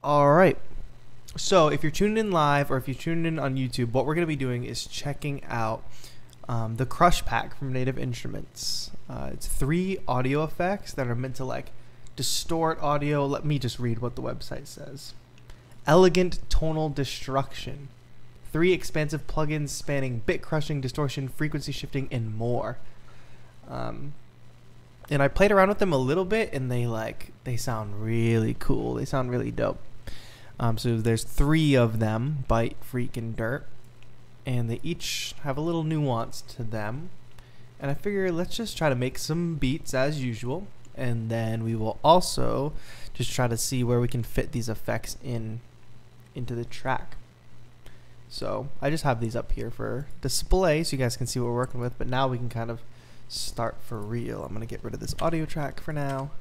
All right. So if you're tuned in live or if you're tuned in on YouTube, what we're going to be doing is checking out the Crush Pack from Native Instruments. It's 3 audio effects that are meant to like distort audio. Let me just read what the website says. Elegant tonal destruction. 3 expansive plugins spanning bit crushing, distortion, frequency shifting, and more. And I played around with them a little bit, and they sound really cool. They sound really dope. So there's 3 of them: Bite, Freak, and Dirt, and they each have a little nuance to them. And I figure let's just try to make some beats as usual, and then we will also just try to see where we can fit these effects into the track. So I just have these up here for display so you guys can see what we're working with, but now we can kind of start for real. I'm gonna get rid of this audio track for now,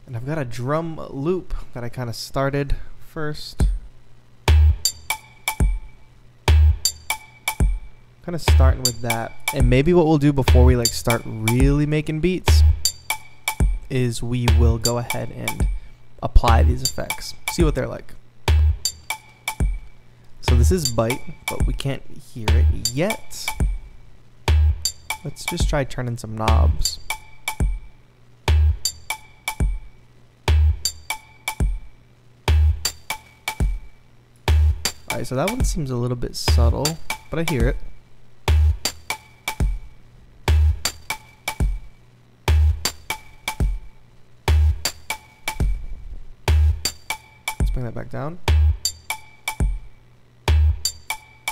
and I've got a drum loop that I kind of started first. Kind of starting with that, and maybe what we'll do before we like start really making beats is we will go ahead and apply these effects, see what they're like. So this is Bite, but we can't hear it yet. Let's just try turning some knobs. Alright, so that one seems a little bit subtle, but I hear it. Let's bring that back down.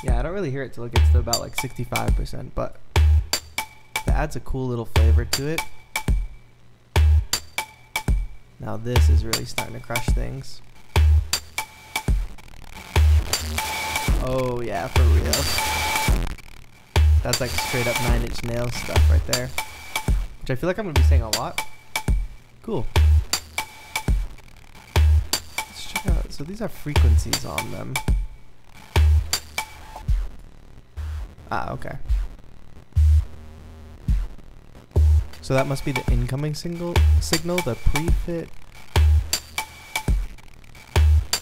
Yeah, I don't really hear it till it gets to about like 65%, but that adds a cool little flavor to it. Now this is really starting to crush things. Oh yeah, for real. That's like straight up 9 Inch Nails stuff right there, which I feel like I'm gonna be saying a lot. Cool. Let's check out. So these are frequencies on them. Ah, okay. So that must be the incoming signal, the pre-fit.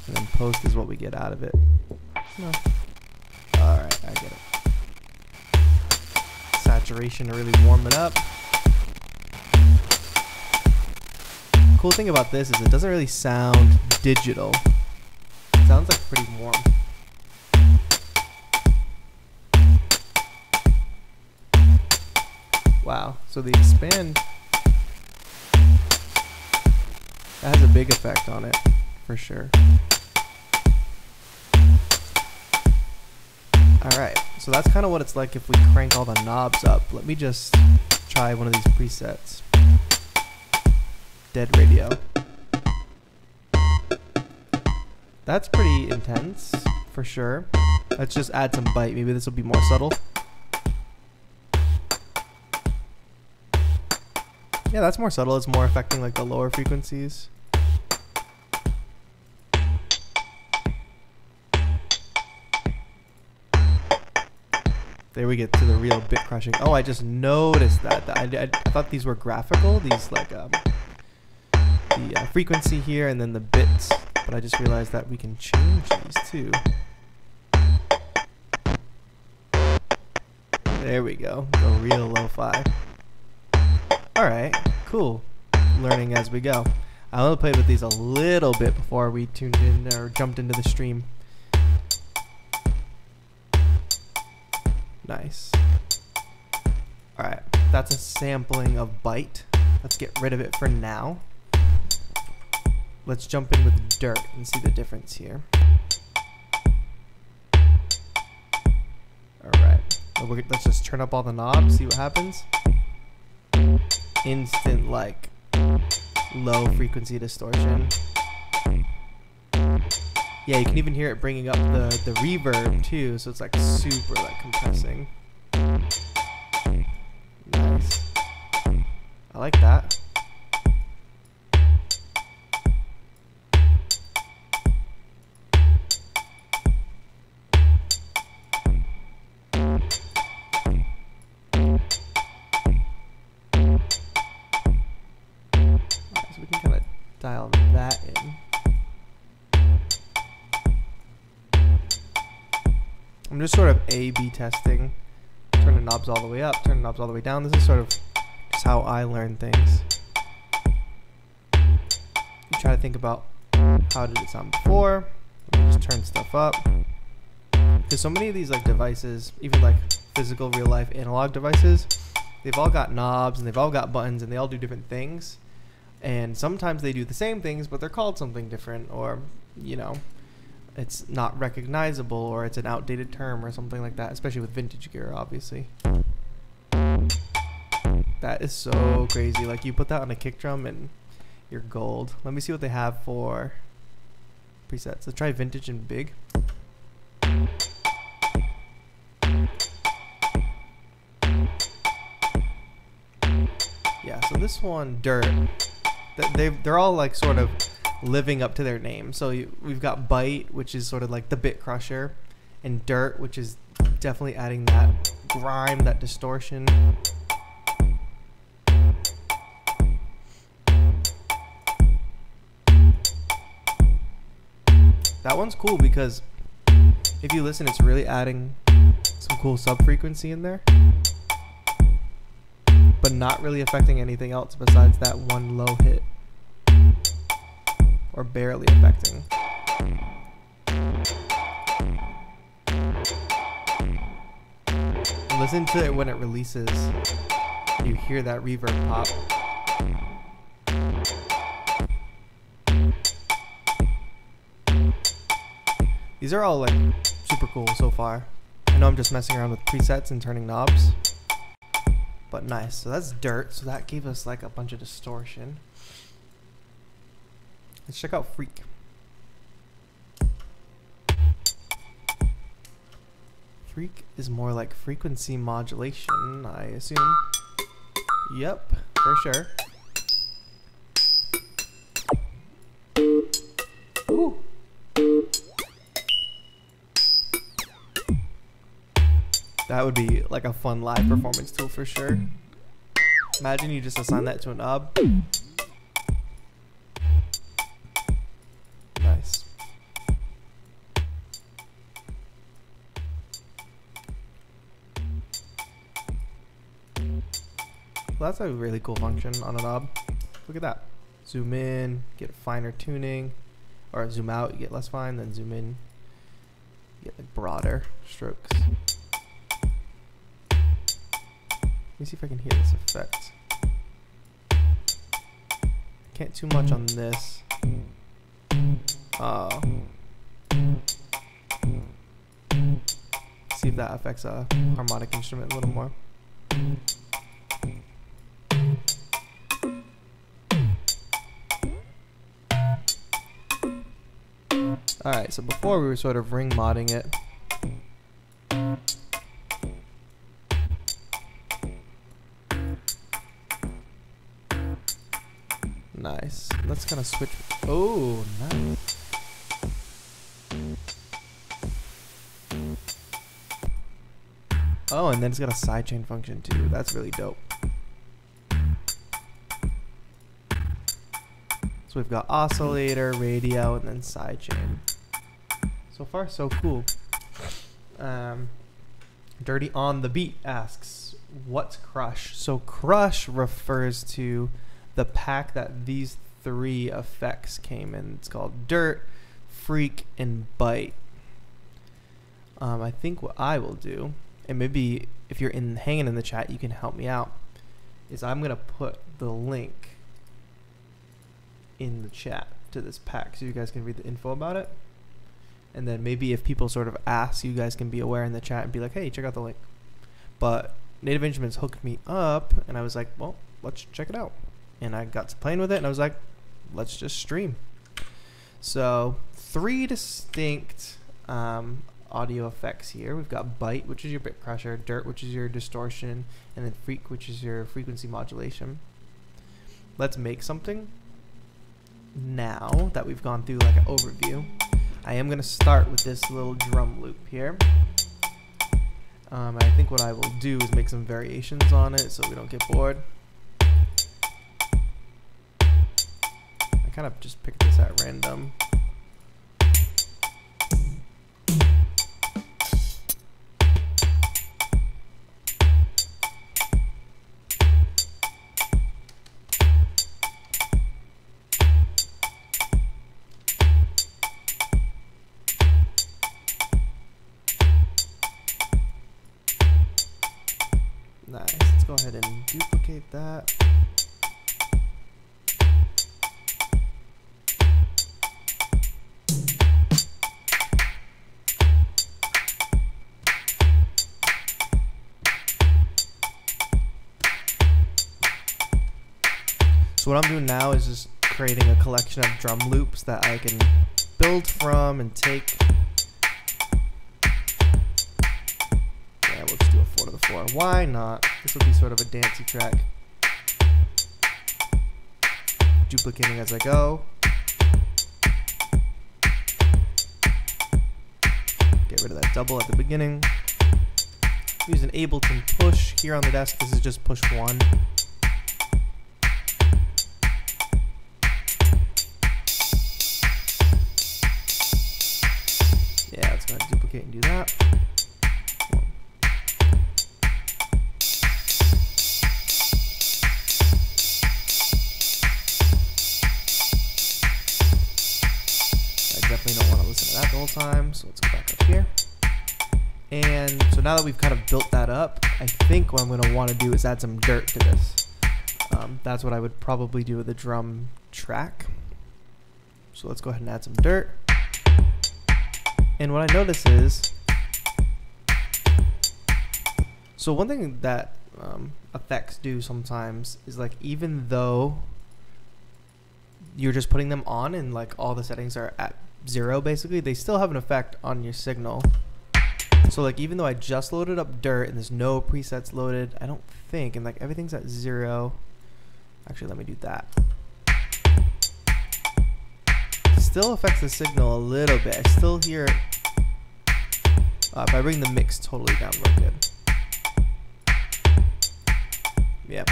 And then post is what we get out of it. No. Alright, I get it. Saturation to really warm it up. Cool thing about this is it doesn't really sound digital. It sounds like pretty warm. Wow, so the expand, that has a big effect on it, for sure. Alright, so that's kind of what it's like if we crank all the knobs up. Let me just try one of these presets. Dead radio. That's pretty intense, for sure. Let's just add some bite. Maybe this will be more subtle. Yeah, that's more subtle. It's more affecting like the lower frequencies. There we get to the real bit crushing. Oh, I just noticed that. I thought these were graphical. These like the frequency here and then the bits. But I just realized that we can change these too. There we go. Go real lo-fi. Alright, cool. Learning as we go. I want to play with these a little bit before we tuned in or jumped into the stream. Nice. Alright, that's a sampling of Bite. Let's get rid of it for now. Let's jump in with Dirt and see the difference here. Alright, let's just turn up all the knobs, see what happens. Instant like low frequency distortion. Yeah, you can even hear it bringing up the reverb too, so it's like super like compressing. Nice. I like that. So we can kind of dial that in. I'm just sort of A/B testing. Turn the knobs all the way up, turn the knobs all the way down. This is sort of just how I learn things. You try to think about how did it sound before. Just turn stuff up. Because so many of these like devices, even like physical real life analog devices, they've all got knobs and they've all got buttons and they all do different things. And sometimes they do the same things, but they're called something different, or, you know, it's not recognizable, or it's an outdated term or something like that, especially with vintage gear, obviously. That is so crazy. Like, you put that on a kick drum and you're gold. Let me see what they have for presets. Let's try vintage and big. Yeah, so this one, Dirt, they're all like sort of living up to their name. So we've got Bite, which is sort of like the bit crusher, and Dirt, which is definitely adding that grime, that distortion. That one's cool because if you listen, it's really adding some cool sub-frequency in there, but not really affecting anything else besides that one low hit, or barely affecting. Listen to it when it releases. You hear that reverb pop. These are all like super cool so far. I know I'm just messing around with presets and turning knobs, but nice. So that's Dirt. So that gave us like a bunch of distortion. Let's check out Shriek. Shriek is more like frequency modulation, I assume. Yep, for sure. Ooh. That would be like a fun live performance tool for sure. Imagine you just assign that to a knob. Nice. Well, that's a really cool function on a knob. Look at that. Zoom in, get finer tuning, or zoom out, you get less fine, then zoom in, you get like broader strokes. Let me see if I can hear this effect. Can't too much on this. See if that affects a harmonic instrument a little more. Alright, so before we were sort of ring modding it. Nice. Let's kind of switch. Oh, nice. Oh, and then it's got a sidechain function too. That's really dope. So we've got oscillator, radio, and then sidechain. So far, so cool. Dirty on the Beat asks, what's Crush? So Crush refers to the pack that these three effects came in. It's called Dirt, Shriek, and Bite. I think what I will do, and maybe if you're hanging in the chat, you can help me out, is I'm gonna put the link in the chat to this pack so you guys can read the info about it. And then maybe if people sort of ask, you guys can be aware in the chat and be like, hey, check out the link. But Native Instruments hooked me up and I was like, well, let's check it out. And I got to playing with it and I was like, let's just stream. So 3 distinct audio effects here. We've got Bite, which is your bit crusher, Dirt, which is your distortion, and then Shriek, which is your frequency modulation. Let's make something. Now that we've gone through like an overview, I am going to start with this little drum loop here. I think what I will do is make some variations on it so we don't get bored. I kind of just picked this at random. ahead and duplicate that. So what I'm doing now is just creating a collection of drum loops that I can build from and take. Yeah, we'll just do a 4 to the 4. Why not? This will be sort of a dancey track. Duplicating as I go. Get rid of that double at the beginning. Use an Ableton push here on the desk. This is just push 1. Yeah, let's go ahead and duplicate and do that. I definitely don't want to listen to that the whole time, so let's go back up here. And so now that we've kind of built that up, I think what I'm going to want to do is add some dirt to this. That's what I would probably do with the drum track. So let's go ahead and add some dirt. And what I notice is, so one thing that effects do sometimes is, like, even though you're just putting them on and like all the settings are at 0 basically, they still have an effect on your signal. So like even though I just loaded up dirt and there's no presets loaded, I don't think, and like everything's at 0. Actually, let me do that. Still affects the signal a little bit. I still hear it. If I bring the mix totally down real good. Yeah.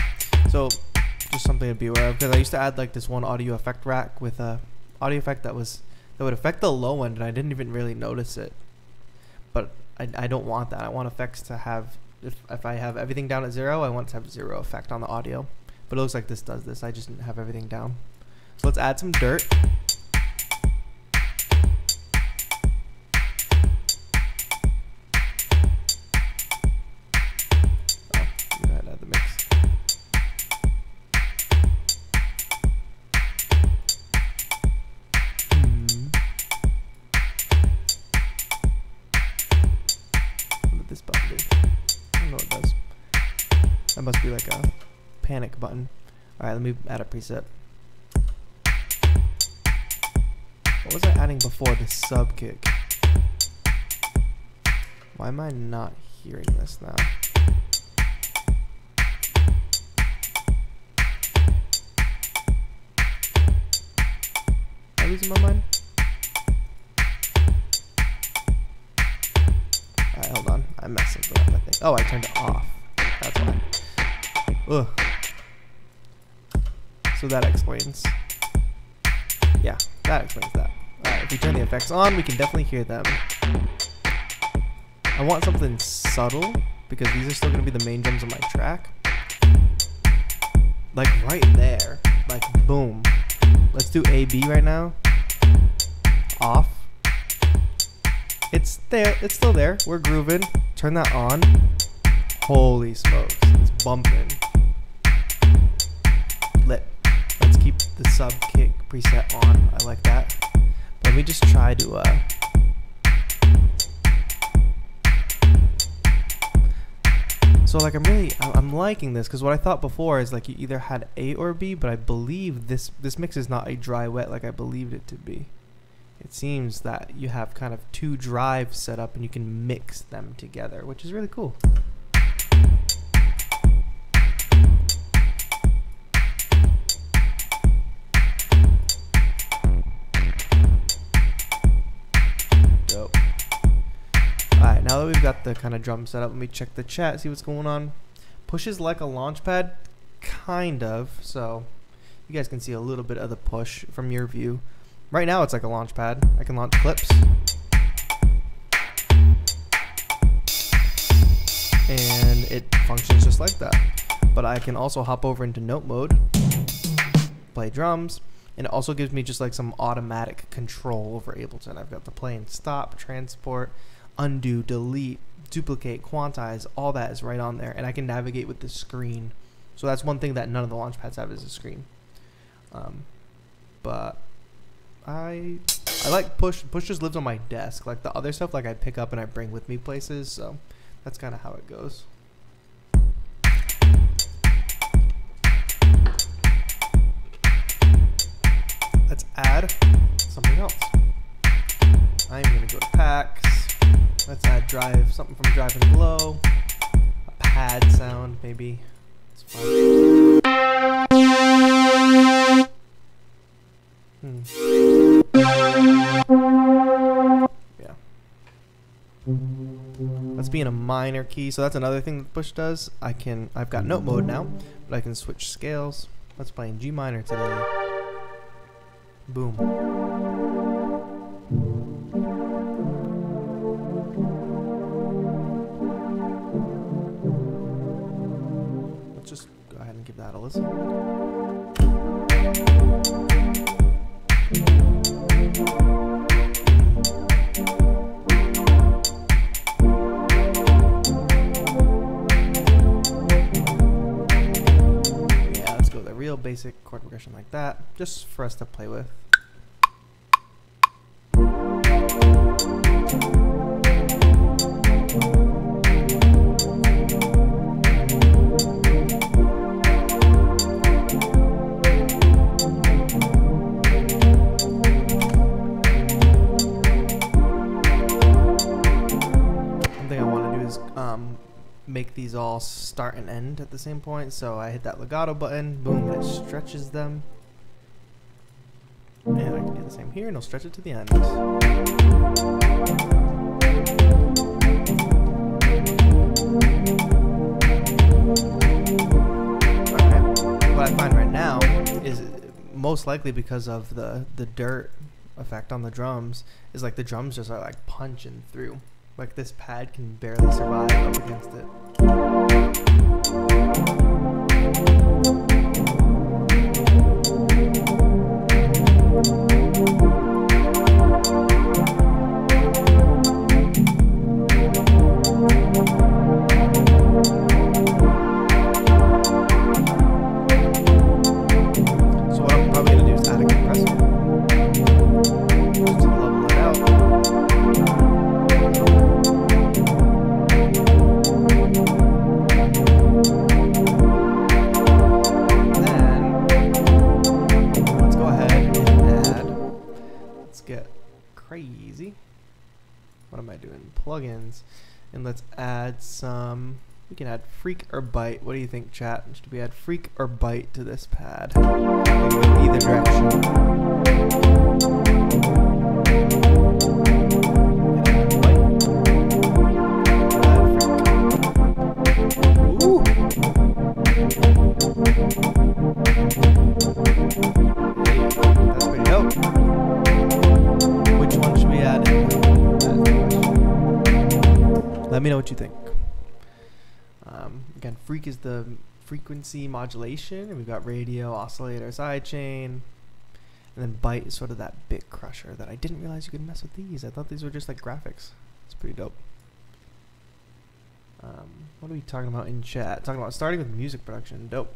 So just something to be aware of, because I used to add like this one audio effect rack with a audio effect that would affect the low end, and I didn't even really notice it. But I don't want that. I want effects to have, if I have everything down at 0, I want to have 0 effect on the audio. But it looks like this does this. I just didn't have everything down. So let's add some dirt. This button do? I don't know what it does. That must be like a panic button. Alright, let me add a preset. What was I adding before the sub kick? Why am I not hearing this now? Am I losing my mind? Alright, hold on. I messed up with that thing. Oh, I turned it off. That's why. Ugh. So that explains. Yeah, that explains that. Alright, if we turn the effects on, we can definitely hear them. I want something subtle, because these are still going to be the main drums on my track. Like right there. Like boom. Let's do A-B right now. Off. It's there. It's still there. We're grooving. Turn that on. Holy smokes. It's bumping. Let's keep the sub kick preset on. I like that. But let me just try to so like I'm liking this, because what I thought before is like you either had A or B, but I believe this mix is not a dry wet like I believed it to be. It seems that you have kind of 2 drives set up and you can mix them together, which is really cool. Dope. Alright, now that we've got the kind of drum set up, let me check the chat, see what's going on. Push is like a launch pad, kind of, so you guys can see a little bit of the push from your view. Right now it's like a launch pad. I can launch clips. And it functions just like that. But I can also hop over into note mode, play drums, and it also gives me just like some automatic control over Ableton. I've got the play and stop, transport, undo, delete, duplicate, quantize, all that is right on there, and I can navigate with the screen. So that's one thing that none of the launch pads have, is a screen. But I like Push. Push just lives on my desk. Like the other stuff, like I pick up and I bring with me places. So that's kind of how it goes. Let's add something else. I'm gonna go to packs. Let's add drive, something from Drive and Glow. A pad sound, maybe. It's fun. Yeah. Let's be in a minor key. So that's another thing that Push does. I've got note mode now, but I can switch scales. Let's play in G minor today. Boom. Let's just go ahead and give that a listen. Yeah, let's go with a real basic chord progression like that, just for us to play with. Make these all start and end at the same point, so I hit that legato button, boom, and it stretches them, and I can do the same here and it'll stretch it to the end. Okay. What I find right now is, most likely because of the dirt effect on the drums, is like the drums just are like punching through. Like this pad can barely survive up against it. So what I'm probably going to do is add a compressor. Just to level it out. Crazy. What am I doing? Plugins. And let's add some. We can add Freak or Bite. What do you think, chat? Should we add Freak or Bite to this pad? Maybe go either direction. Ooh. Hey, that's pretty dope. Which one should we add in? Let me know what you think. Again, Freak is the frequency modulation, and we've got radio, oscillator, sidechain, and then Bite is sort of that bit crusher that I didn't realize you could mess with these. I thought these were just like graphics. It's pretty dope. What are we talking about in chat? Talking about starting with music production. Dope.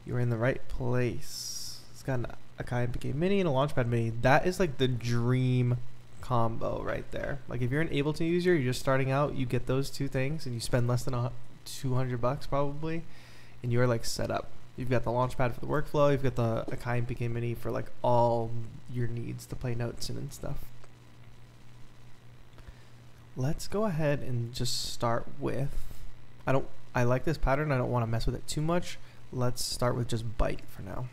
You were in the right place. It's got an Akai MPK Mini and a Launchpad Mini. That is like the dream combo right there. Like if you're an Ableton user, you're just starting out, you get those two things and you spend less than $200 probably, and you're like set up. You've got the Launchpad for the workflow, you've got the Akai MPK Mini for like all your needs to play notes in and stuff. Let's go ahead and just start with, I like this pattern, I don't want to mess with it too much. Let's start with just Bite for now.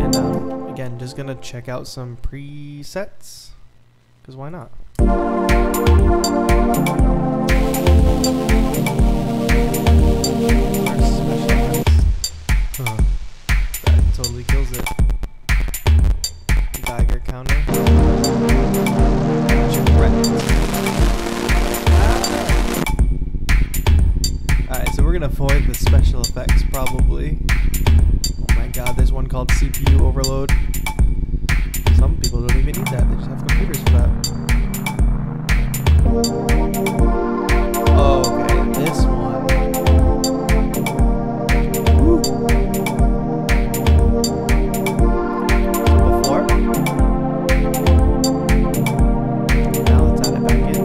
And again, just gonna check out some presets, because why not? That totally kills it. Geiger counter. avoid the special effects probably. Oh my god, there's one called CPU overload. Some people don't even need that, they just have computers for that. Oh, okay, this one. Woo. Before. Now let's add it back in.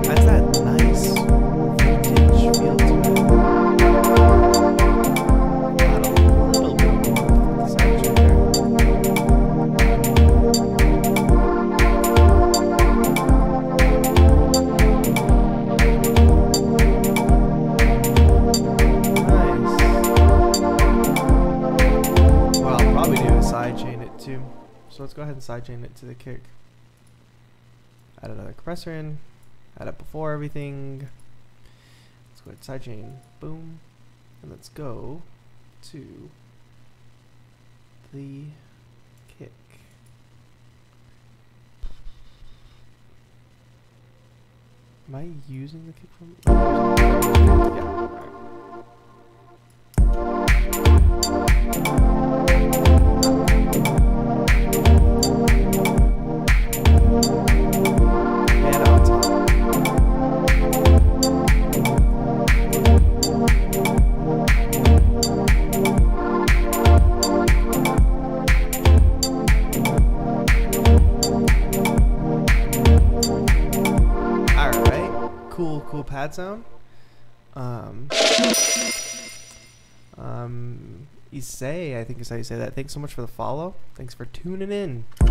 That's that nice vintage feel to it. Add a little bit more of the section there. Sidechain it too. So let's go ahead and sidechain it to the kick. Add another compressor in. Add it before everything. Let's go ahead and sidechain. Boom. And let's go to the kick. Am I using the kick from? Yeah. Alright. Cool pad sound. Issei, I think is how you say that. Thanks so much for the follow. Thanks for tuning in. So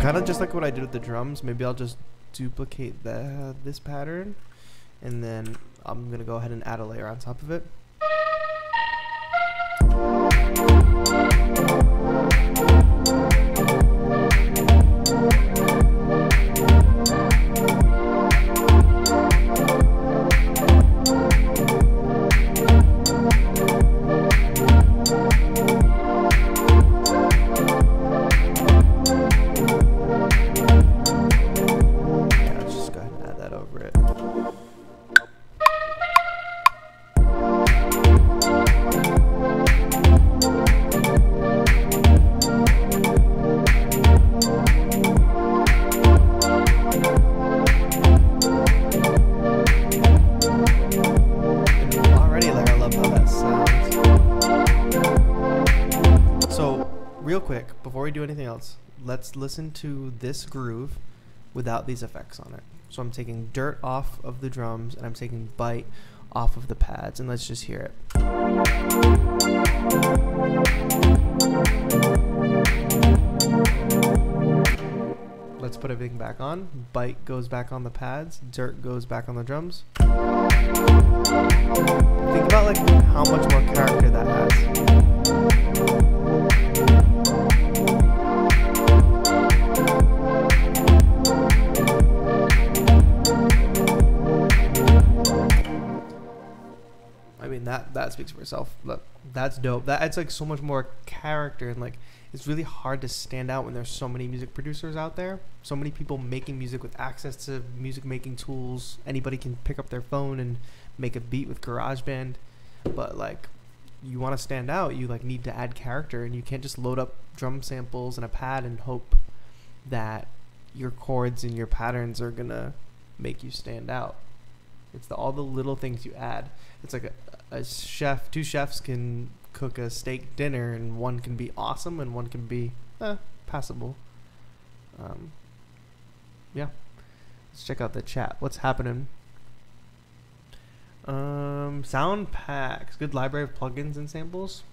kind of just like what I did with the drums, maybe I'll just duplicate this pattern, and then I'm gonna go ahead and add a layer on top of it. Real quick, before we do anything else, let's listen to this groove without these effects on it. So I'm taking dirt off of the drums and I'm taking bite off of the pads, and let's just hear it. Let's put everything back on. Bite goes back on the pads, dirt goes back on the drums. Think about like how much more character that has. I mean, that speaks for itself. Look, that's dope. That adds like so much more character, and like it's really hard to stand out when there's so many music producers out there, so many people making music with access to music making tools. Anybody can pick up their phone and make a beat with GarageBand, but like you want to stand out, you like need to add character, and you can't just load up drum samples and a pad and hope that your chords and your patterns are gonna make you stand out. It's all the little things you add. It's like a chef, two chefs can cook a steak dinner, and one can be awesome and one can be passable. Yeah, let's check out the chat. What's happening? Sound packs, good library of plugins and samples.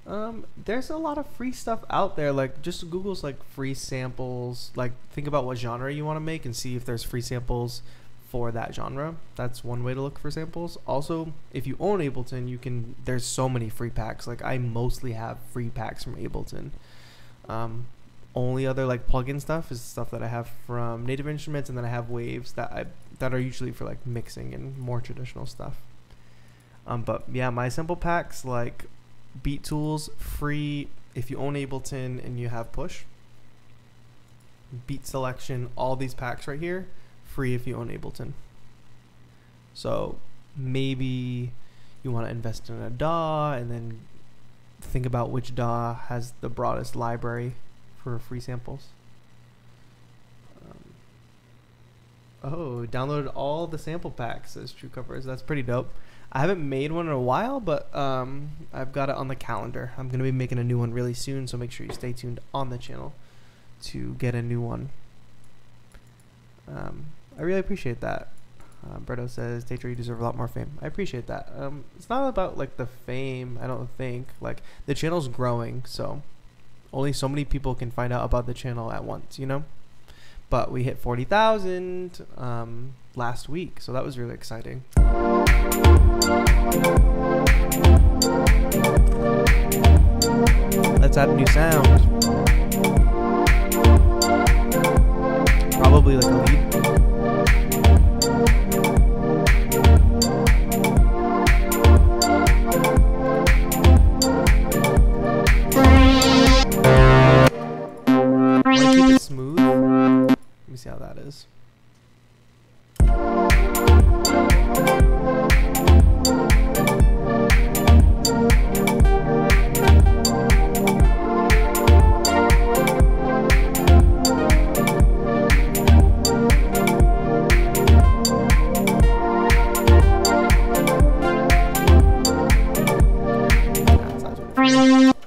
There's a lot of free stuff out there. Like just Google's like free samples. Like think about what genre you want to make and see if there's free samples for that genre. That's one way to look for samples. Also, if you own Ableton, you can, there's so many free packs. Like I mostly have free packs from Ableton. only other like plugin stuff is stuff that I have from Native Instruments, and then I have waves that are usually for like mixing and more traditional stuff. But yeah, my sample packs like Beat Tools free if you own Ableton and you have Push. Beat Selection, all these packs right here, free if you own Ableton. So maybe you want to invest in a DAW and then think about which DAW has the broadest library for free samples. Oh, downloaded all the sample packs as True Covers. That's pretty dope. I haven't made one in a while, but I've got it on the calendar. I'm going to be making a new one really soon, so make sure you stay tuned on the channel to get a new one. I really appreciate that. Berto says, TAETRO, you deserve a lot more fame. I appreciate that. It's not about like the fame, I don't think. Like, the channel's growing, so only so many people can find out about the channel at once, you know? But we hit 40,000 last week, so that was really exciting. Let's add a new sound. Probably like a lead. Keep it smooth. Let me see how that is.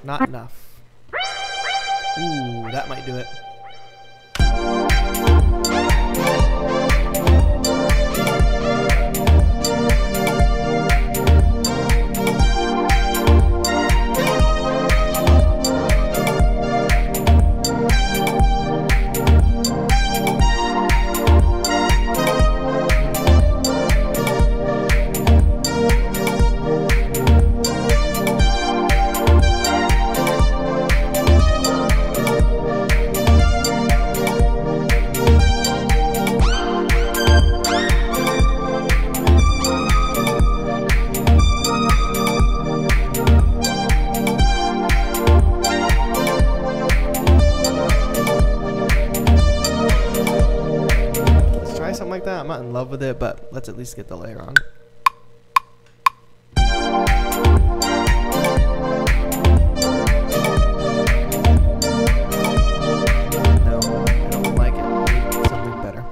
Not enough. Ooh, that might do it. Like that. I'm not in love with it, but let's at least get the layer on. No, I don't like it. I need something better.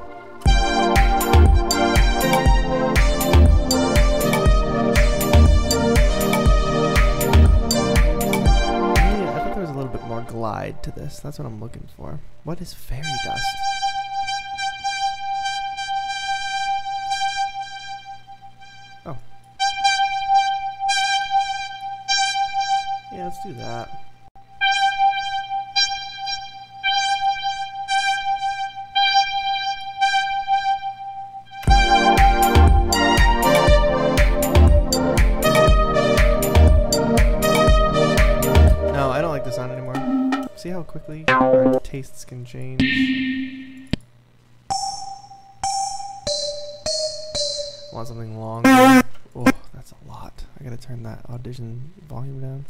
Yeah, I thought there was a little bit more glide to this. That's what I'm looking for. What is fairy dust? Oh. Yeah, let's do that. No, I don't like the sound anymore. See how quickly our tastes can change? Want something longer? Oh, that's a lot. I gotta turn that Audition volume down.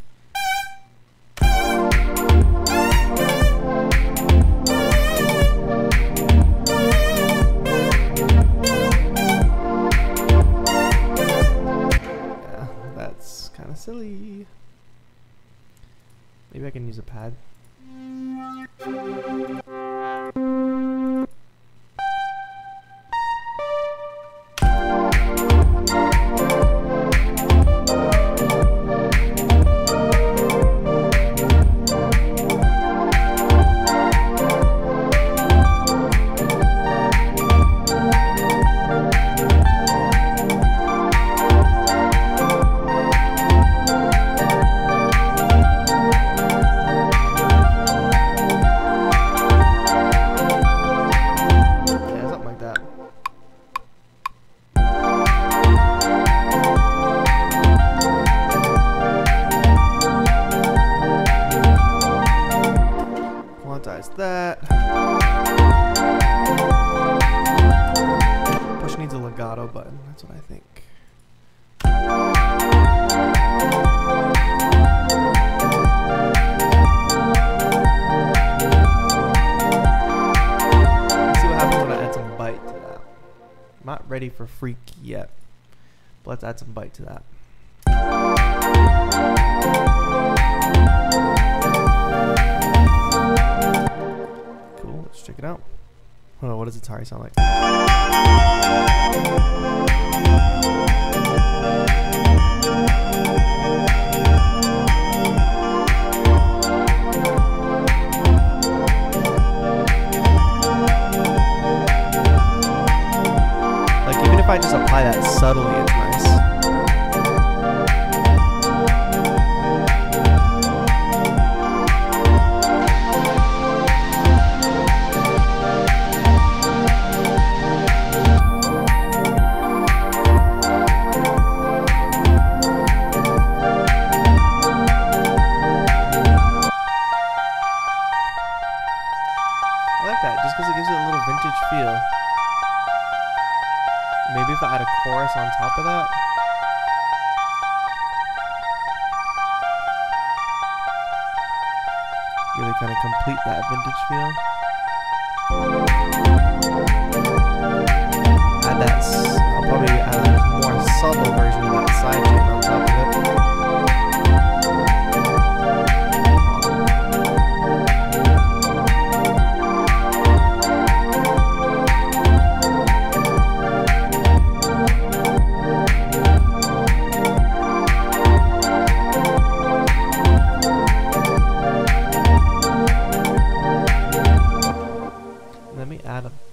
Yeah, that's kind of silly. Maybe I can use a pad. quantize that. Push needs a legato button, that's what I think. Let's see what happens when I add some bite to that. I'm not ready for Shriek yet, but let's add some bite to that. Cool, let's check it out. Hold on, what does Atari sound like? Like, even if I just apply that subtly, it's nice. Feel. Maybe if I add a chorus on top of that. Really kind of complete that vintage feel. Add that. I'll probably add a more subtle version of that side chain on top of it.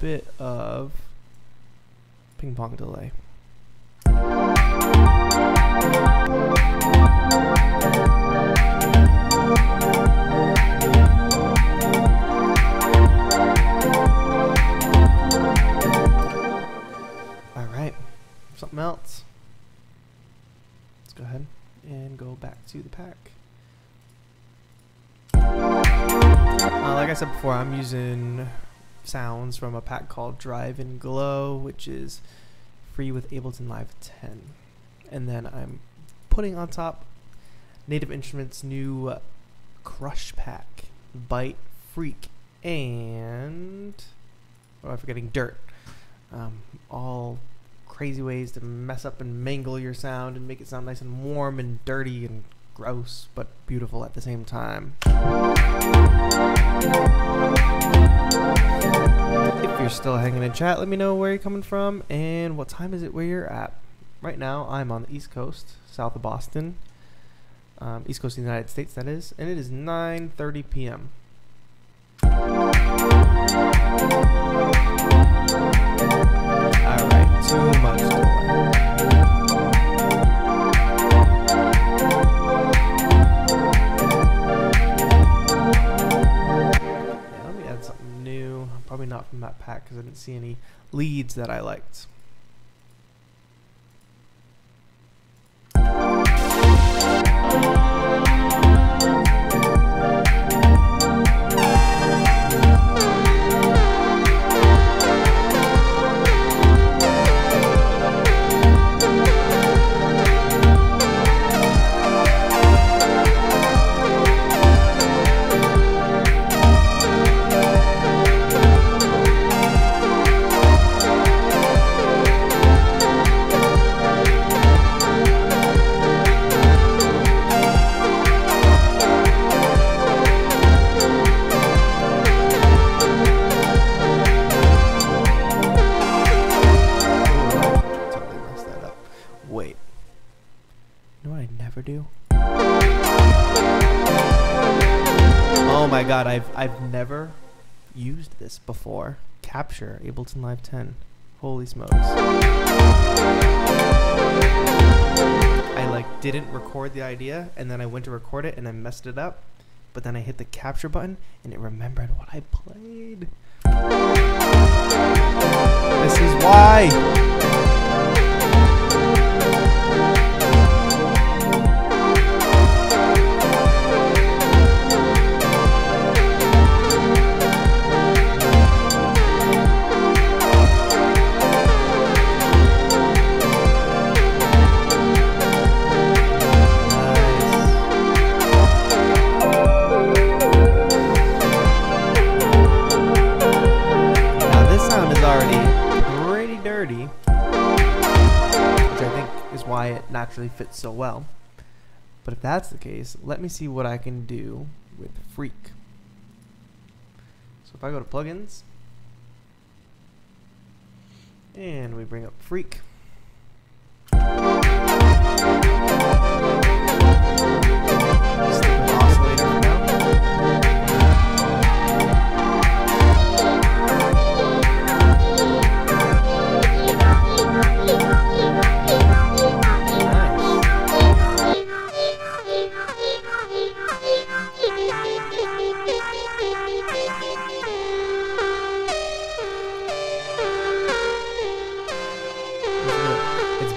Bit of ping pong delay. All right, something else. Let's go ahead and go back to the pack. Like I said before, I'm using sounds from a pack called Drive and Glow, which is free with Ableton Live 10. And then I'm putting on top Native Instruments' new Crush pack, Bite, Shriek, and I'm forgetting Dirt. All crazy ways to mess up and mangle your sound and make it sound nice and warm and dirty and gross, but beautiful at the same time. If you're still hanging in chat, let me know where you're coming from and what time is it where you're at. Right now, I'm on the East Coast, south of Boston. East Coast of the United States, that is. And it is 9:30 p.m. Alright, too much delay. Probably not from that pack because I didn't see any leads that I liked. Oh my god, I've never used this before. Capture, Ableton Live 10. Holy smokes. I like didn't record the idea and then I went to record it and I messed it up. But then I hit the capture button and it remembered what I played. This is why. naturally fits so well. But if that's the case, let me see what I can do with Shriek. So if I go to plugins and we bring up Shriek. Stick with oscillator for now.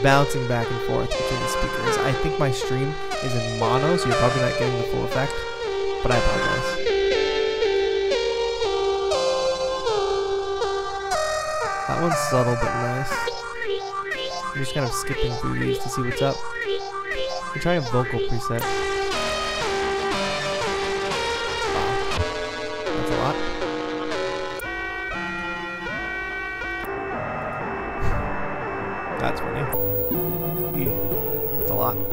Bouncing back and forth between the speakers. I think my stream is in mono, so you're probably not getting the full effect, but I apologize. That one's subtle but nice. I'm just kind of skipping through these to see what's up. I'm trying a vocal preset. That's a lot. That's funny. That's a lot. Let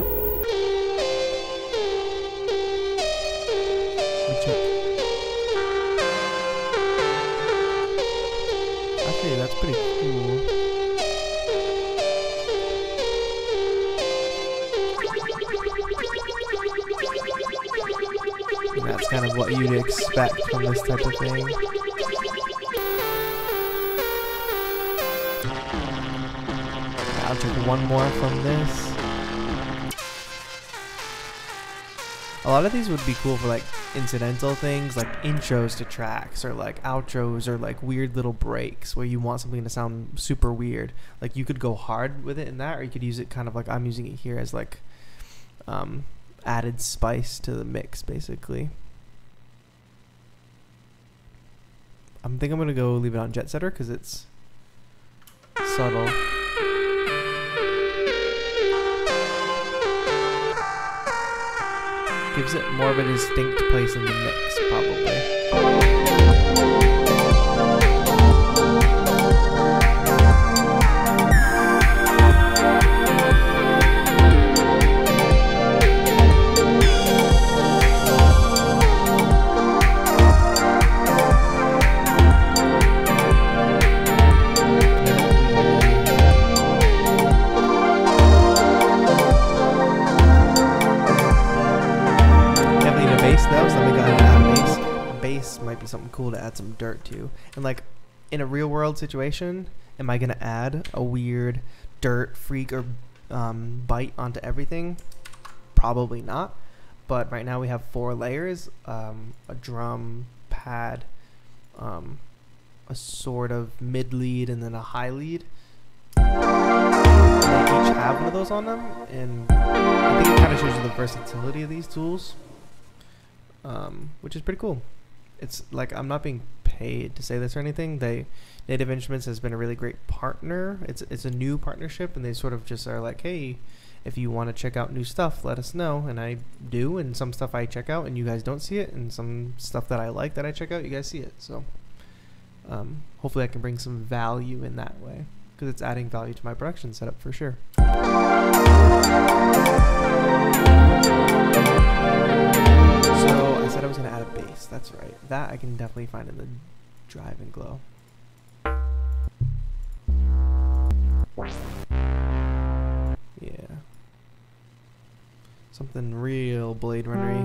me check. Actually, that's pretty cool. And that's kind of what you'd expect from this type of thing. I'll take one more from this. A lot of these would be cool for like incidental things, like intros to tracks or like outros or like weird little breaks where you want something to sound super weird. Like you could go hard with it in that, or you could use it kind of like I'm using it here as like added spice to the mix, basically. I think I'm gonna go leave it on jet setter because it's subtle. Gives it more of a distinct place in the mix, probably. Might be something cool to add some dirt to. And like in a real world situation, am I gonna add a weird dirt freak or bite onto everything? Probably not. But right now we have 4 layers, a drum pad, a sort of mid lead, and then a high lead. They each have one of those on them, and I think it kind of shows you the versatility of these tools, which is pretty cool. It's like I'm not being paid to say this or anything. Native Instruments has been a really great partner. It's a new partnership, and they sort of just are like, hey, if you want to check out new stuff, let us know. And I do, and some stuff I check out and you guys don't see it, and some stuff that I like that I check out, you guys see it. So hopefully I can bring some value in that way, because it's adding value to my production setup for sure. So I said I was going to add a bass. That's right. That I can definitely find in the Drive and Glow. Yeah. Something real Blade Runner-y.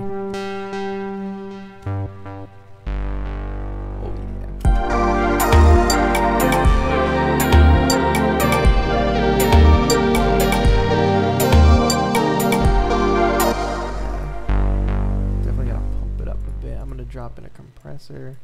Oh yeah. Definitely gotta pump it up a bit. I'm gonna drop in a compressor.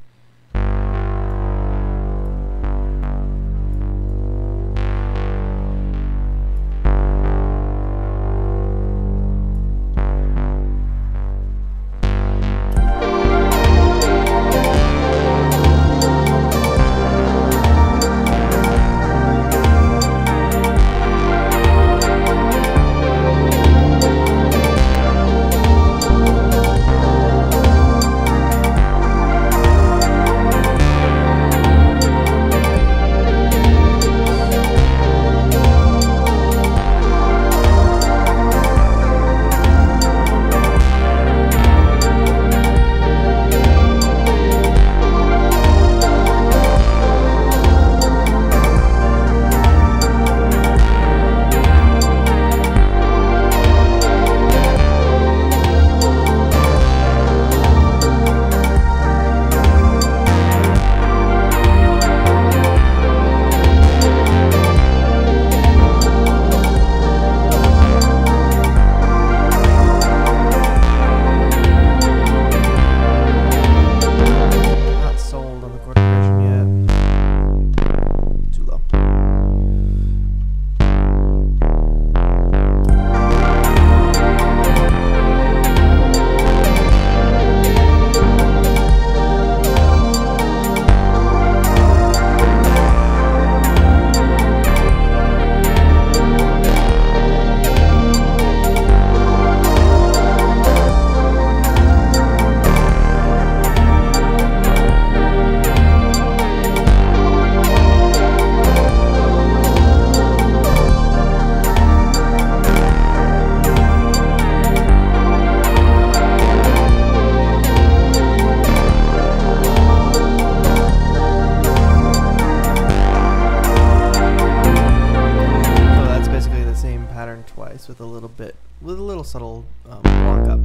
with a little subtle walk up.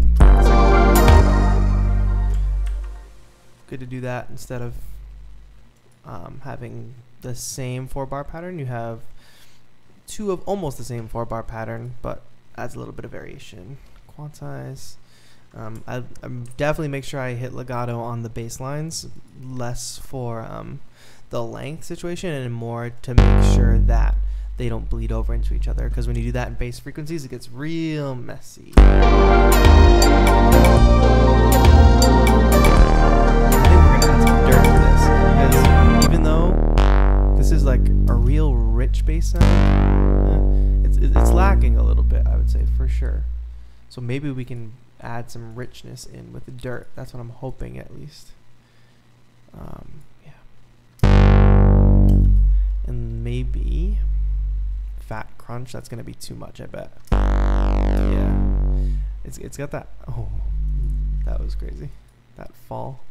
Good to do that instead of having the same 4-bar pattern. You have two of almost the same 4-bar pattern, but adds a little bit of variation. Quantize. I definitely make sure I hit legato on the bass lines, less for the length situation and more to make sure that they don't bleed over into each other, because when you do that in bass frequencies, it gets real messy. I think we're gonna add some dirt to this, because even though this is like a real rich bass sound, it's lacking a little bit, I would say, for sure. So maybe we can add some richness in with the dirt. That's what I'm hoping, at least. Yeah. And maybe fat crunch. That's gonna be too much, I bet. Yeah. It's got that. Oh, that was crazy. That fall.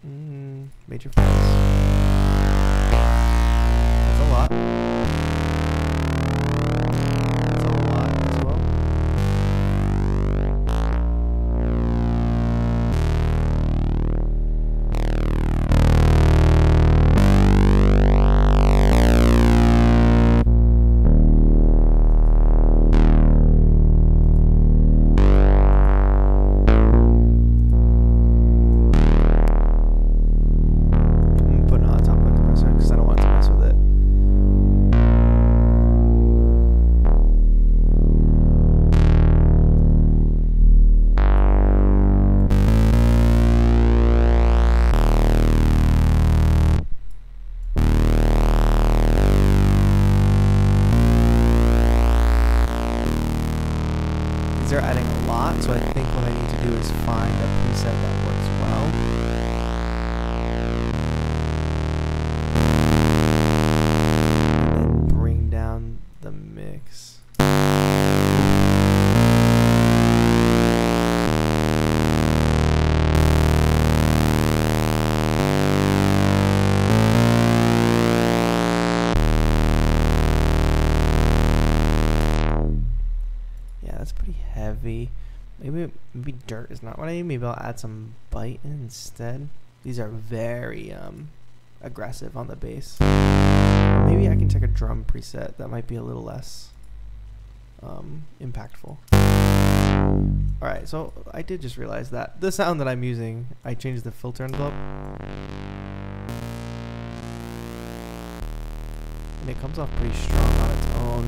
Major falls. That's a lot. That's a lot as well. They're adding a lot, so I think what I need to do is find a preset that works well. And then bring down the mix. That's pretty heavy. Maybe dirt is not what I need. Maybe I'll add some bite instead. These are very aggressive on the bass. Or maybe I can check a drum preset that might be a little less impactful. Alright, so I did just realize that the sound that I'm using, I changed the filter envelope. And it comes off pretty strong on its own.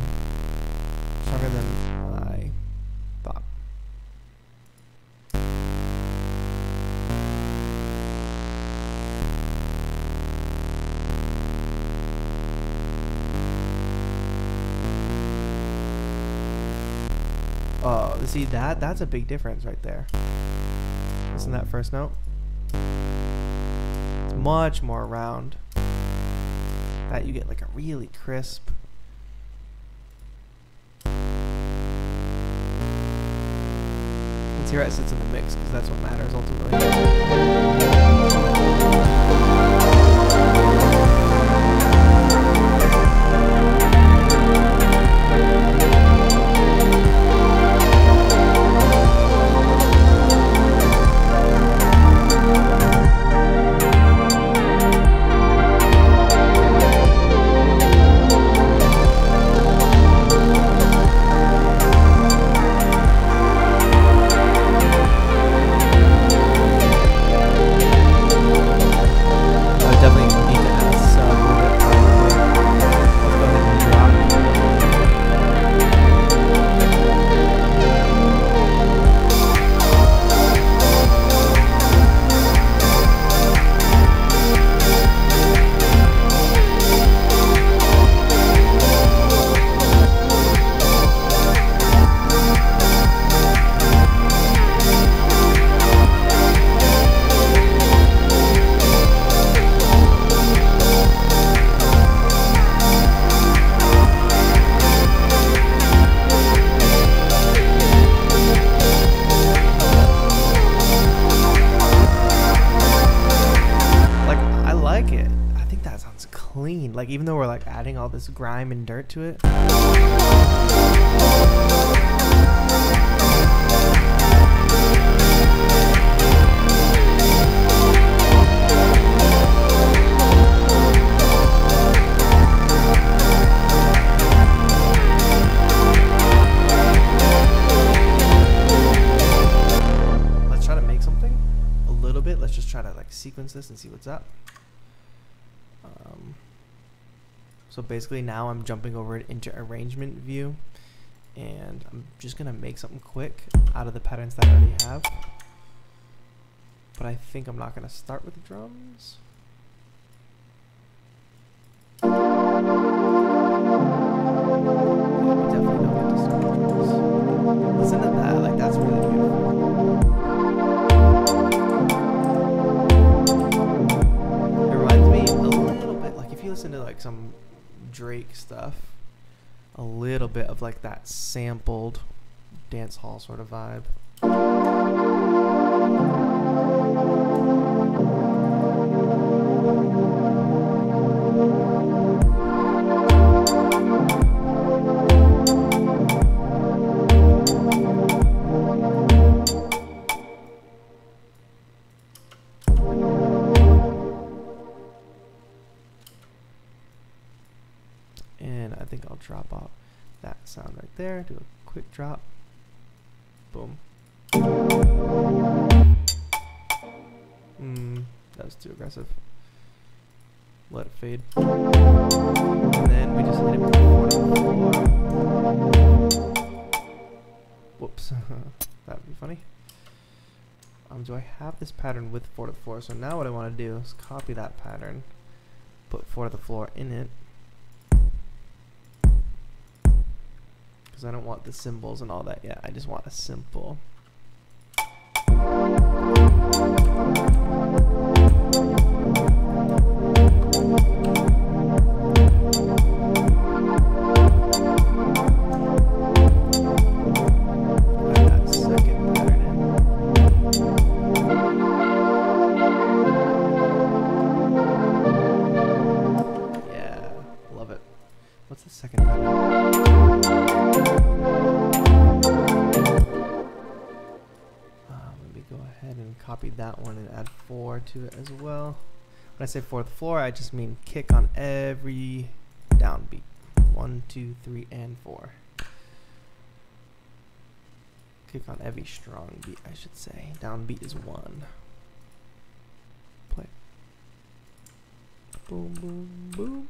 Stronger than I thought. Oh, see that's a big difference right there. Listen to that first note. It's much more round. That you get like a really crisp. Let's hear how it sits in the mix, because that's what matters ultimately. clean. Like, even though we're like adding all this grime and dirt to it. Let's just try to like sequence this and see what's up. So basically now I'm jumping over it into arrangement view, and I'm just gonna make something quick out of the patterns that I already have. But I think I'm not gonna start with the drums. Yeah, we definitely don't get to start with drums. Listen to that, like that's really beautiful. Listen to like some Drake stuff, a little bit of like that sampled dance hall sort of vibe. I think I'll drop off that sound right there, do a quick drop, boom. That was too aggressive. Let it fade. And then we just hit it with the 4/4. Whoops, that would be funny. Do I have this pattern with 4/4? So now what I want to do is copy that pattern, put 4/4 in it. Because I don't want the cymbals and all that yet. I just want a simple. Copy that one and add 4 to it as well. When I say 4/4, I just mean kick on every downbeat. 1, 2, 3, and 4. Kick on every strong beat, I should say. Downbeat is 1. Play. Boom, boom, boom.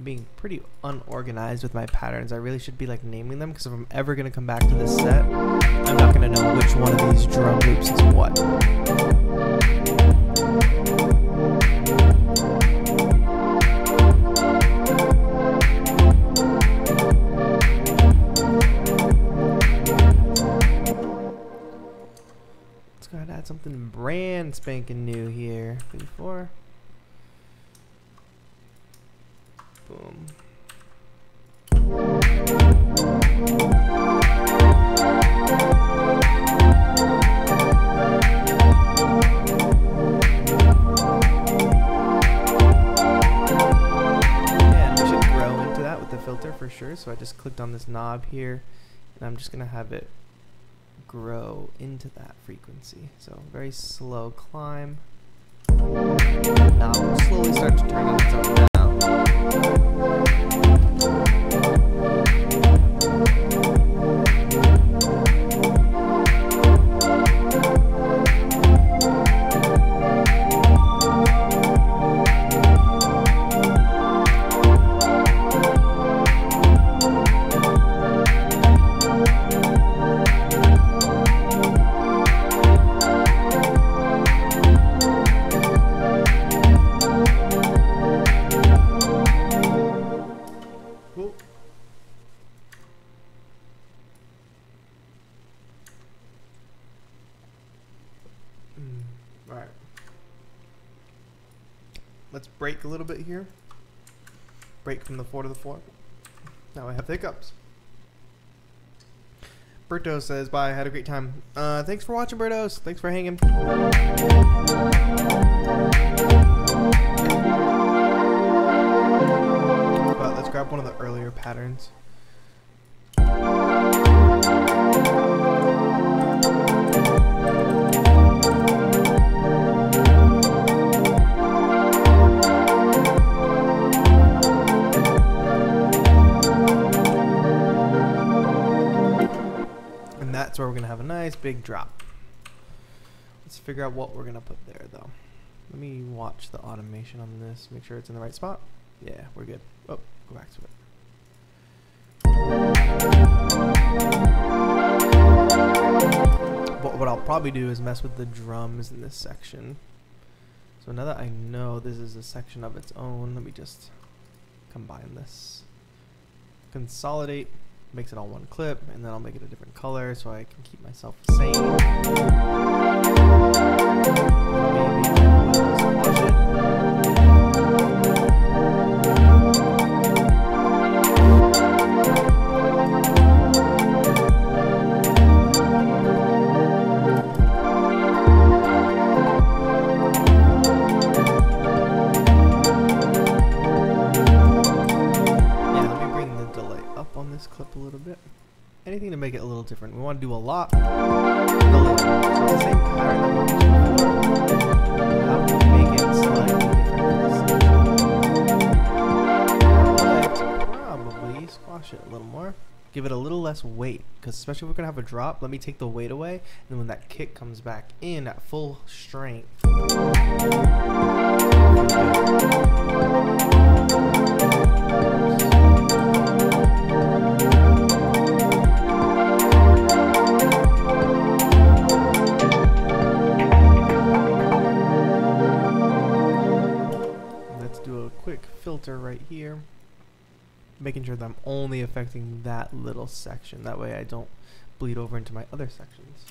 Being pretty unorganized with my patterns. I really should be like naming them, because if I'm ever going to come back to this set, I'm not going to know which one of these drum loops is what. Let's go ahead and add something brand spanking new here. 3/4. Boom. And we should grow into that with the filter for sure. So I just clicked on this knob here, and I'm just gonna have it grow into that frequency. So very slow climb. Knob will slowly start to turn on its own now. All right. Let's break a little bit here. Break from the 4 to the 4. Now I have hiccups. Berto says, bye, had a great time. Thanks for watching, Bertos. Thanks for hanging. Well, let's grab one of the earlier patterns. That's where we're gonna have a nice big drop. Let's figure out what we're gonna put there though. Let me watch the automation on this, make sure it's in the right spot. Yeah, we're good. Oh, go back to it. What I'll probably do is mess with the drums in this section. So now that I know this is a section of its own, let me just combine this. Consolidate. Makes it all one clip, and then I'll make it a different color so I can keep myself sane. Clip a little bit. Anything to make it a little different. We want to do a lot. So it's the same pattern that we did before. How can we make it slightly different? Probably squash it a little more. Give it a little less weight, because especially if we're gonna have a drop, let me take the weight away, and when that kick comes back in at full strength. Filter right here, making sure that I'm only affecting that little section, that way I don't bleed over into my other sections.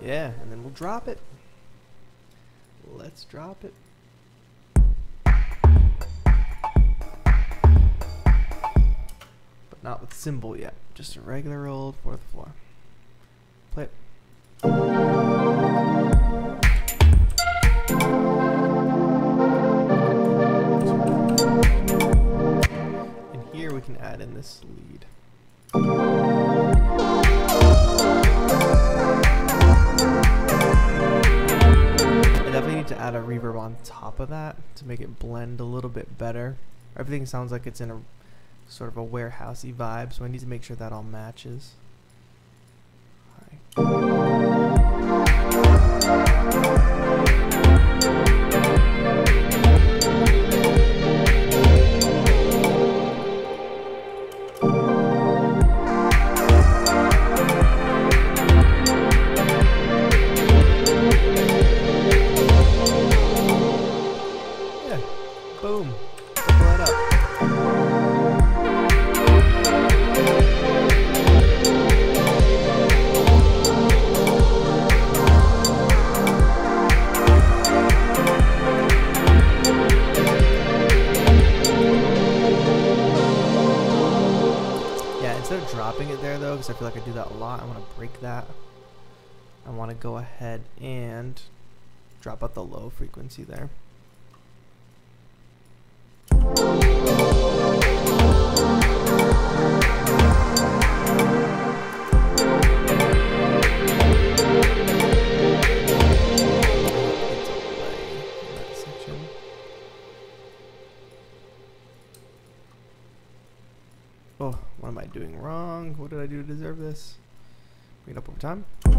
Yeah, and then we'll drop it. Let's drop it. Not with cymbal yet, just a regular old 4th floor. Play it. And here we can add in this lead. I definitely need to add a reverb on top of that to make it blend a little bit better. Everything sounds like it's in a sort of a warehousey vibe, so I need to make sure that all matches. Yeah, boom. Double that up. Dropping it there though, because I feel like I do that a lot. I want to break that. I want to go ahead and drop out the low frequency there. Oh, what am I doing wrong? What did I do to deserve this? Bring it up over time. And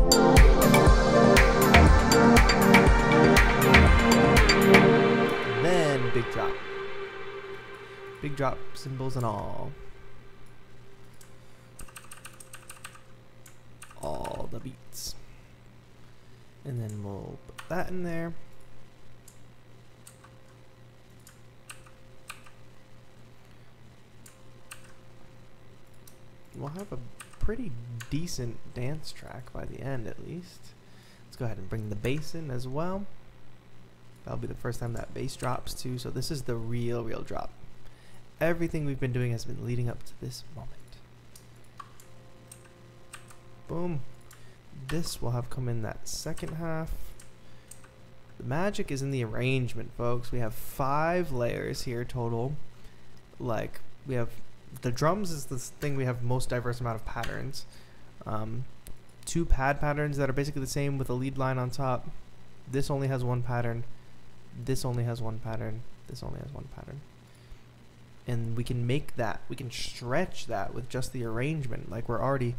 then big drop. Big drop, cymbals and all. All the beats. And then we'll put that in there. We'll have a pretty decent dance track by the end, at least. Let's go ahead and bring the bass in as well. That'll be the first time that bass drops too. So this is the real drop. Everything we've been doing has been leading up to this moment. Boom. This will have come in that second half. The magic is in the arrangement, folks. We have 5 layers here total. Like, we have the drums is this thing we have most diverse amount of patterns. 2 pad patterns that are basically the same with a lead line on top. This only has 1 pattern. This only has 1 pattern. This only has 1 pattern. And we can make that, we can stretch that with just the arrangement. Like, we're already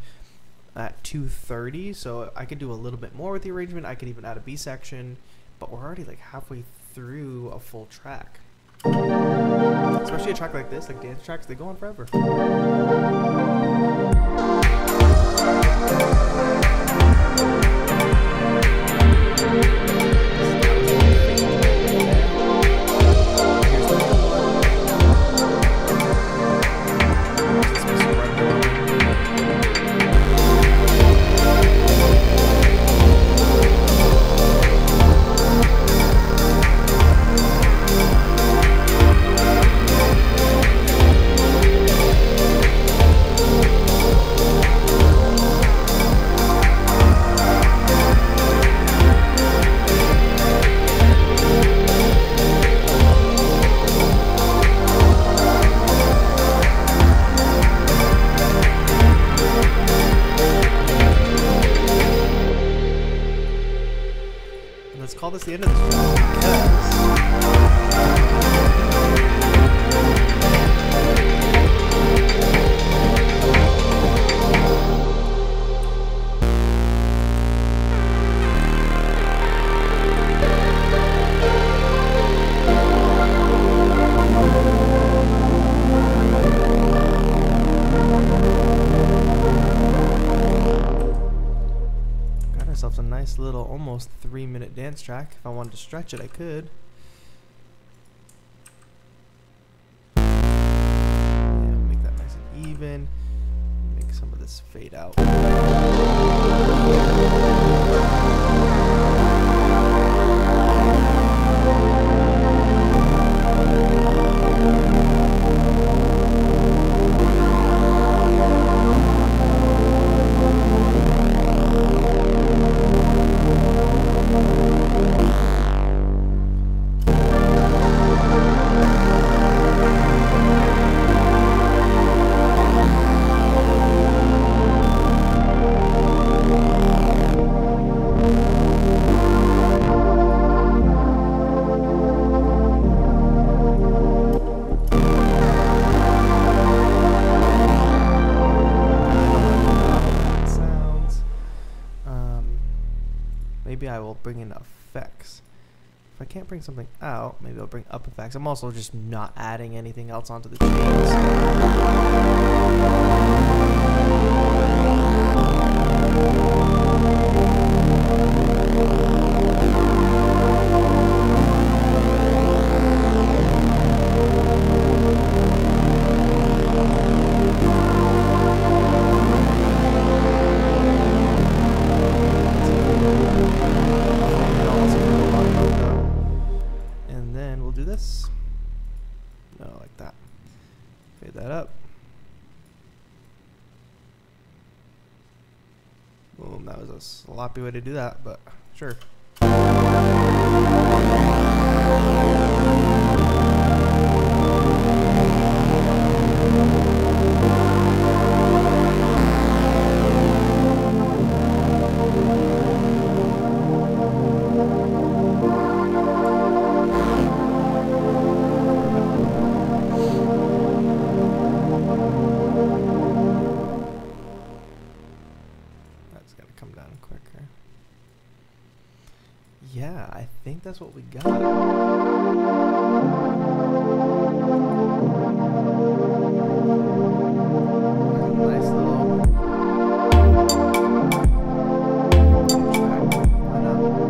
at 230, so I could do a little bit more with the arrangement. I could even add a B section, but we're already like halfway through a full track. Especially a track like this, like dance tracks, they go on forever. Let's call this the end of this a nice little almost 3-minute dance track. If I wanted to stretch it, I could. Yeah, make that nice and even. Make some of this fade out. Maybe I will bring in effects. If I can't bring something out, maybe I'll bring up effects. I'm also just not adding anything else onto the and then we'll do this. No, like that. Fade that up. Boom, that was a sloppy way to do that, but sure. Yeah, I think that's what we got. Nice little track. Why not?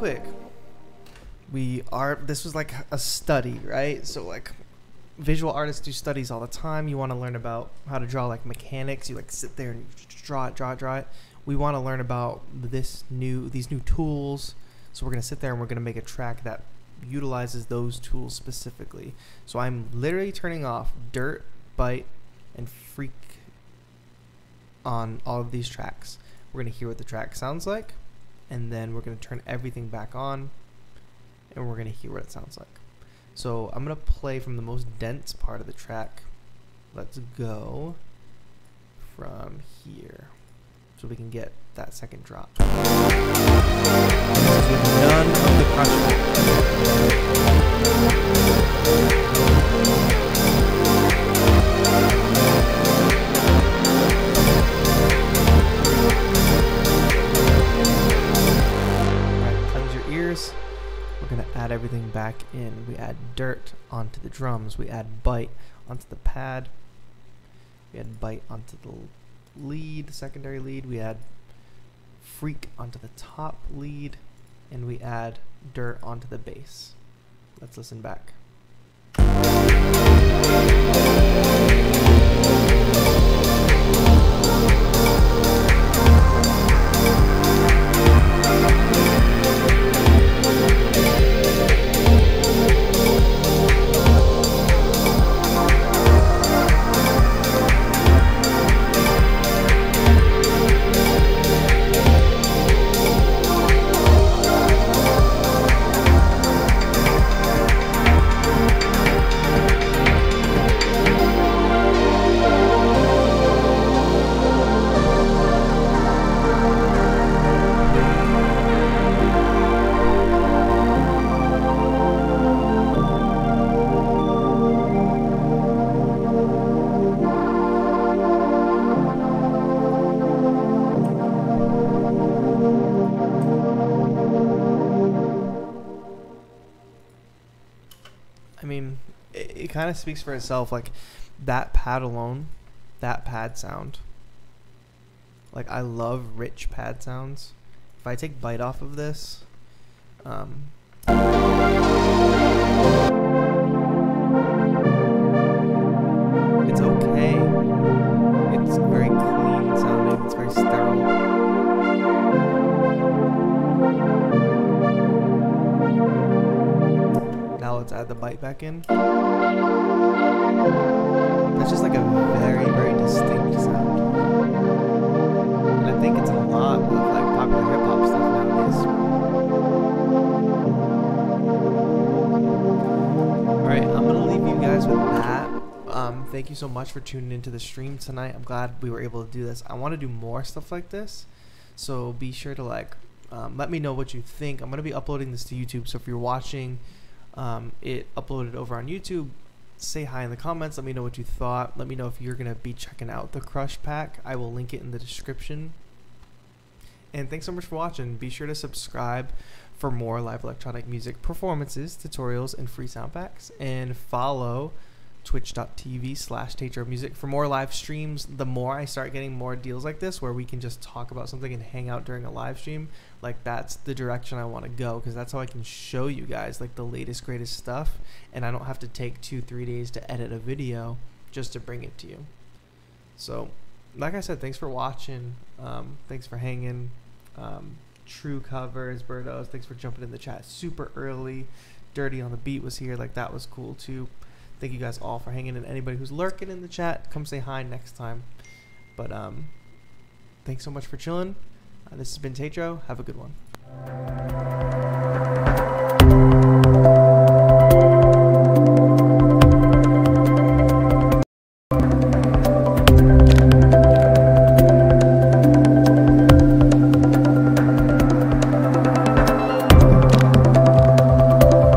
quick, this was like a study, right? So like visual artists do studies all the time. You want to learn about how to draw like mechanics. You like sit there and draw it. We want to learn about these new tools. So we're going to sit there and we're going to make a track that utilizes those tools specifically. So I'm literally turning off Dirt, Bite, and Freak on all of these tracks. We're going to hear what the track sounds like, and then we're going to turn everything back on, and we're going to hear what it sounds like. So I'm going to play from the most dense part of the track. Let's go from here so we can get that second drop. None of the crush. We're going to add everything back in. We add Dirt onto the drums. We add Bite onto the pad. We add Bite onto the lead, secondary lead. We add Freak onto the top lead. And we add Dirt onto the bass. Let's listen back. I mean, it kind of speaks for itself. Like that pad alone, that pad sound. Like I love rich pad sounds. If I take Bite off of this, it's okay. It's very clean sounding. It's very sterile. Now let's add the Bite back in. That's just like a very, very distinct sound. And I think it's a lot of like popular hip hop stuff nowadays. Alright, I'm gonna leave you guys with that. Thank you so much for tuning into the stream tonight. I'm glad we were able to do this. I want to do more stuff like this, so be sure to like let me know what you think. I'm gonna be uploading this to YouTube, so if you're watching it uploaded over on YouTube, say hi in the comments. Let me know what you thought. Let me know if you're gonna be checking out the Crush pack. I will link it in the description. And thanks so much for watching. Be sure to subscribe for more live electronic music performances, tutorials, and free sound packs, and follow twitch.tv/TAETRO music for more live streams. The more I start getting more deals like this where we can just talk about something and hang out during a live stream, like that's the direction I want to go, because that's how I can show you guys like the latest greatest stuff, and I don't have to take 2-3 days to edit a video just to bring it to you. So like I said, thanks for watching. Thanks for hanging. True Covers, Birdos, thanks for jumping in the chat super early. Dirty on the Beat was here, like that was cool too. Thank you guys all for hanging, and anybody who's lurking in the chat, come say hi next time. But thanks so much for chilling. This has been TAETRO. Have a good one.